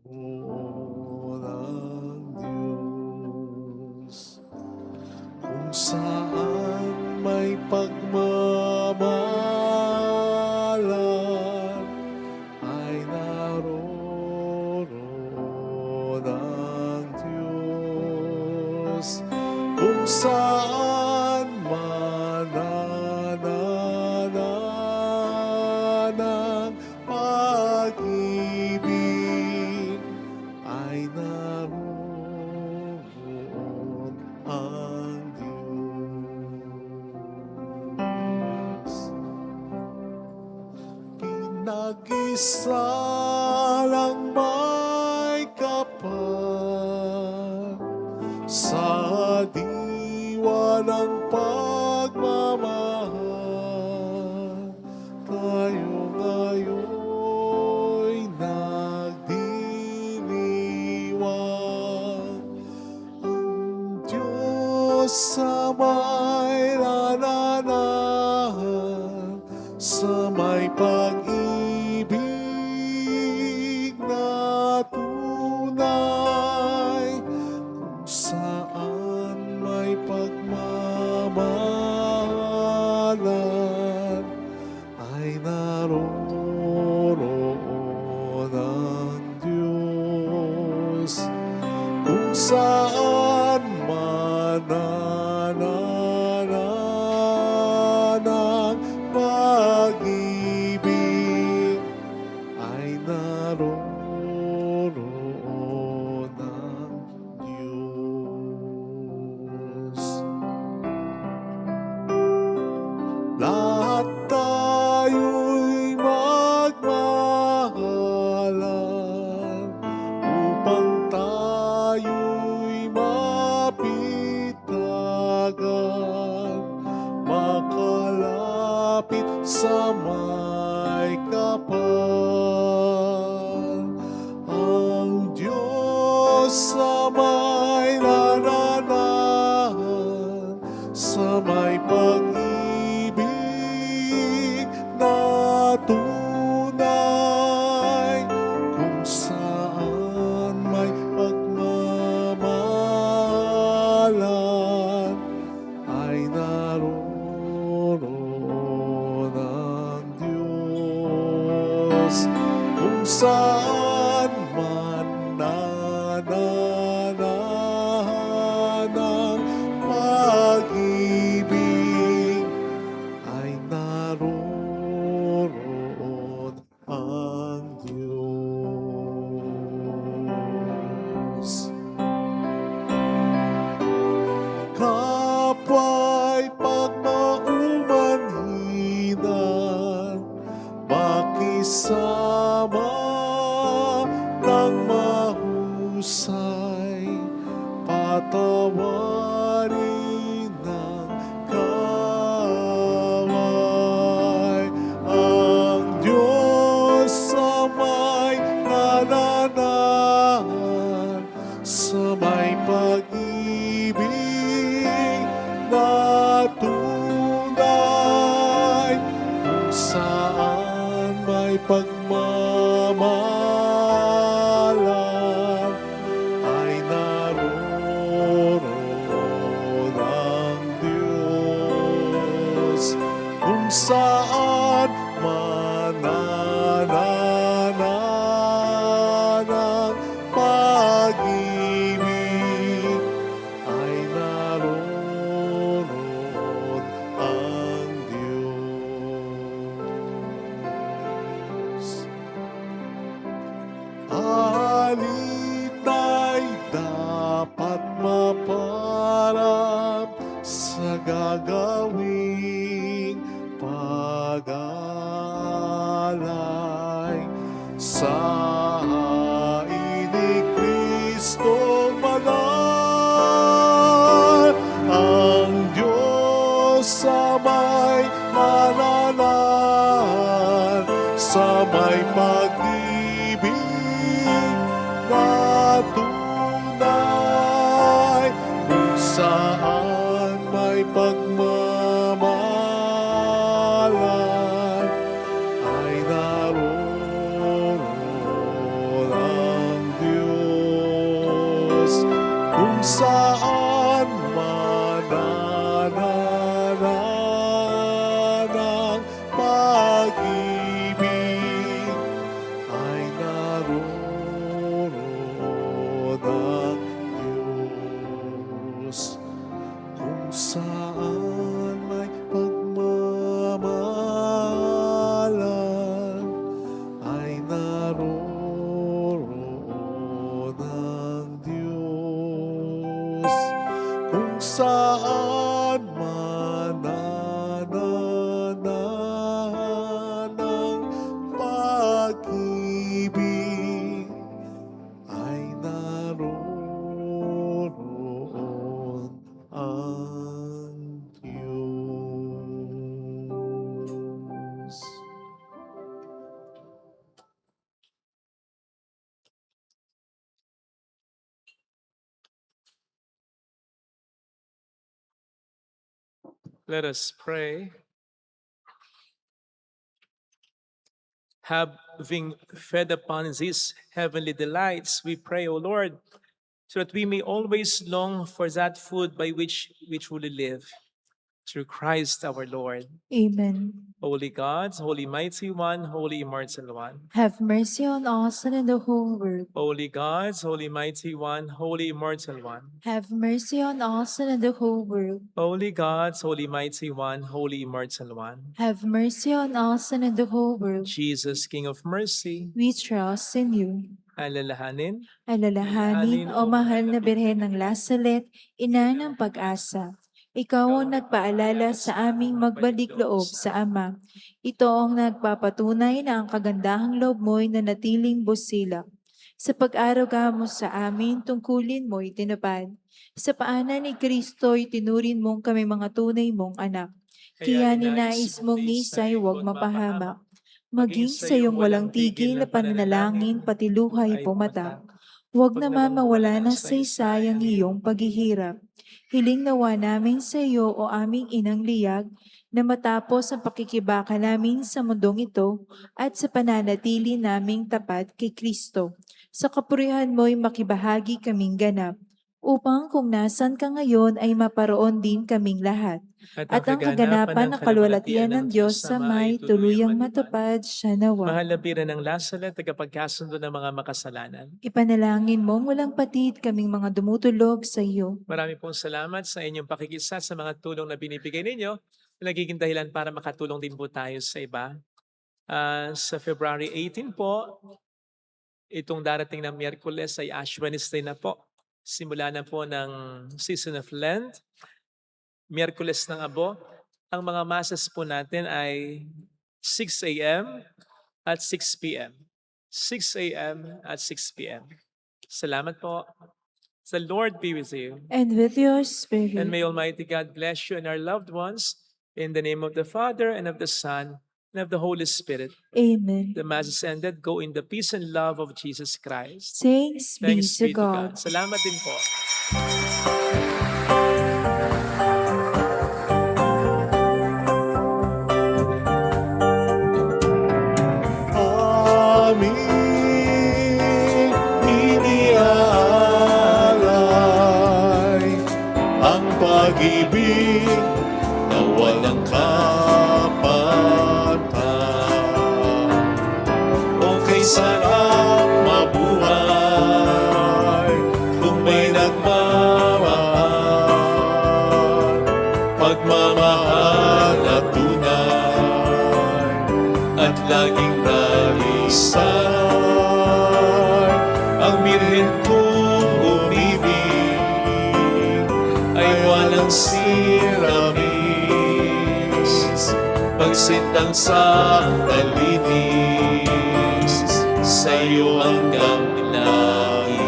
isa lang may kapal sa diwa ng pagmamahal. Tayo ngayon'y nagdiriwang. Ang Diyos sa may nananahan, sa may pag-ibig na tunay, kung saan may pagmamahalan, ay naroroon ang Diyos. Kung saan manananan ang pag-ibig, ay naroroon ang Diyos. Lahat tayo'y magmahalan upang tayo'y mapitagan, makalapit sa may kapal. Ang Diyos sa may nananahan, sa may pag-ibig na tunay, kung saan may pagmamahalan, ay naroroon ang Diyos. Kung saan man nananahan ang pag-ibig, ay naroroon ang Diyos. Kapwa'y pagmaumanhinan, makisama ng mahusay, patawarin ng kaaway. Ang Diyos sa may nananahan, sa may pag-ibig na tunay, kung saan may pagmamahalan, ay naroroon ang Diyos. Kung saan manananan ang pag-ibig, ay naroroon ang Diyos. Alita'y dapat maparap sa gagawing pag-alay, sa hain ni Kristo banal. Ang Diyos sa may mananahan, sa may pag-ibig na tunay, kung saan may pagmamahalan, ay naroroon ang Diyos. Kung saan manananan ang pag-ibig, ay naroroon ang Diyos. Kung saan may pagmamahalan, ay naroroon ang Diyos. Kung saan manananan ang pag Let us pray. Having fed upon these heavenly delights, we pray, O Lord, so that we may always long for that food by which we truly live. Through Christ our Lord. Amen. Holy God, Holy Mighty One, Holy Immortal One. Have mercy on us and on the whole world. Holy God, Holy Mighty One, Holy Immortal One. Have mercy on us and on the whole world. Holy God, Holy Mighty One, Holy Immortal One. Have mercy on us and on the whole world. Jesus, King of Mercy, We trust in you. alalahanin, Alalahanin, o mahal na Birhen ng Lasalet, ina ng pag-asa. Ikaw ang nagpaalala sa aming magbalik loob sa Ama. Ito ang nagpapatunay na ang kagandahang loob mo'y nanatiling busilak. Sa pag-aruga mo sa amin, tungkulin mo'y tinupad. Sa paanan ni Kristo'y tinurin mong kami mga tunay mong anak. Kaya ninais mong nisa'y huwag mapahamak. Maging sa iyong walang tigil na pananalangin, pati luhay pumatak. Huwag naman mawala ng saysay ang iyong paghihirap. Hiling nawa namin sa iyo o aming inang liyag na matapos ang pakikibaka namin sa mundong ito at sa pananatili naming tapat kay Kristo. Sa kapurihan mo'y makibahagi kaming ganap upang kung nasan ka ngayon ay maparoon din kaming lahat. At ang kaganapan ng kalwalatian ng Diyos sa may tuluyang matupad siya nawa. mahal na Birhen ng Lasalet, tagapagkasundo ng mga makasalanan. Ipanalangin mong walang patid kaming mga dumutulog sa iyo. Marami pong salamat sa inyong pakikisa sa mga tulong na binibigay ninyo na nagiging dahilan para makatulong din po tayo sa iba. Sa February 18 po, itong darating na Miyerkules ay Ash Wednesday na po. Simula na po ng Season of Lent, Miyerkules ng Abo. Ang mga masas po natin ay 6 a.m. at 6 p.m. 6 a.m. at 6 p.m. Salamat po. The Lord be with you. And with your spirit. And may Almighty God bless you and our loved ones in the name of the Father and of the Son and of the Holy Spirit. Amen. The Mass is ended. Go in the peace and love of Jesus Christ. Thanks be Thanks to be to God. God. Salamat din po. Aming iniaalay ang pag-ibig na walang kapatan. O kay sarap mabuhay kung may nagmamahal, pagmamahal na tunay at laging nalisay. Ang Birhen kong umibig ay walang siramis, pagsintang sa talinis, sa iyo hanggang langit.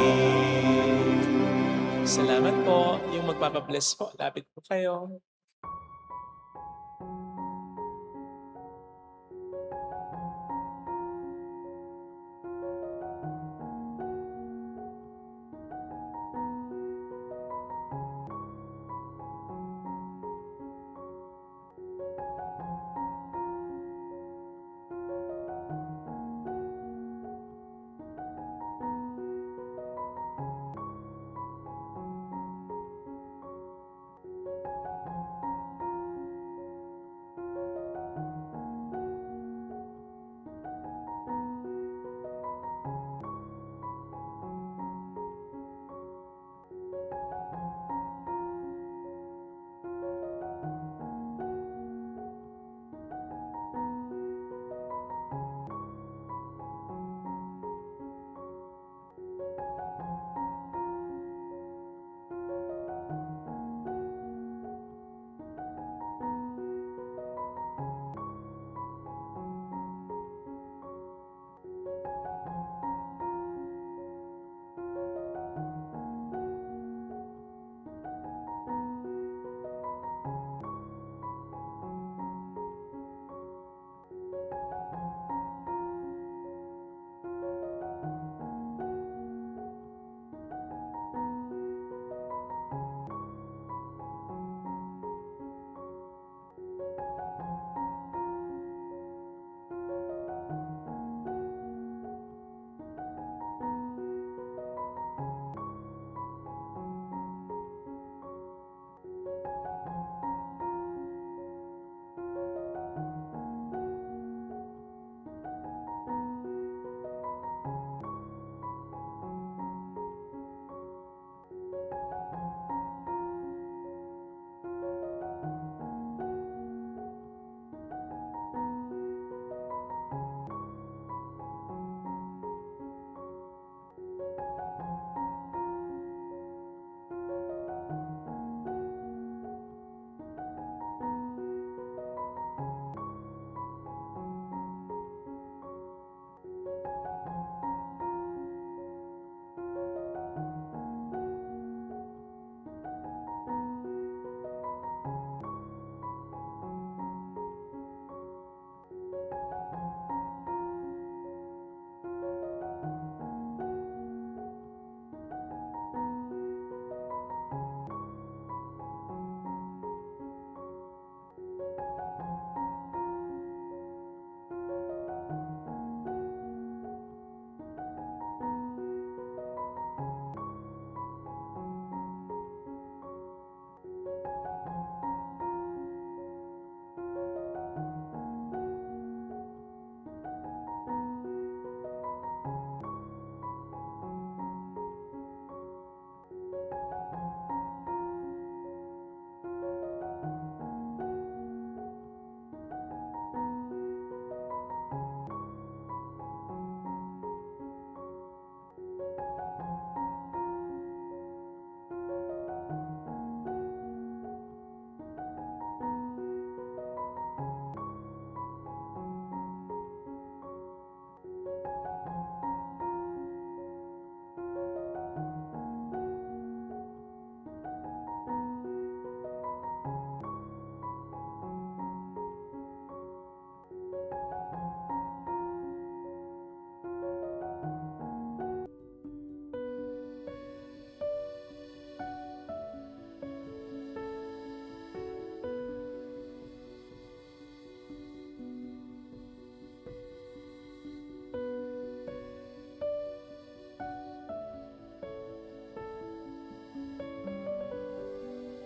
Salamat po. Yung magpapabless po. Lapit po kayo.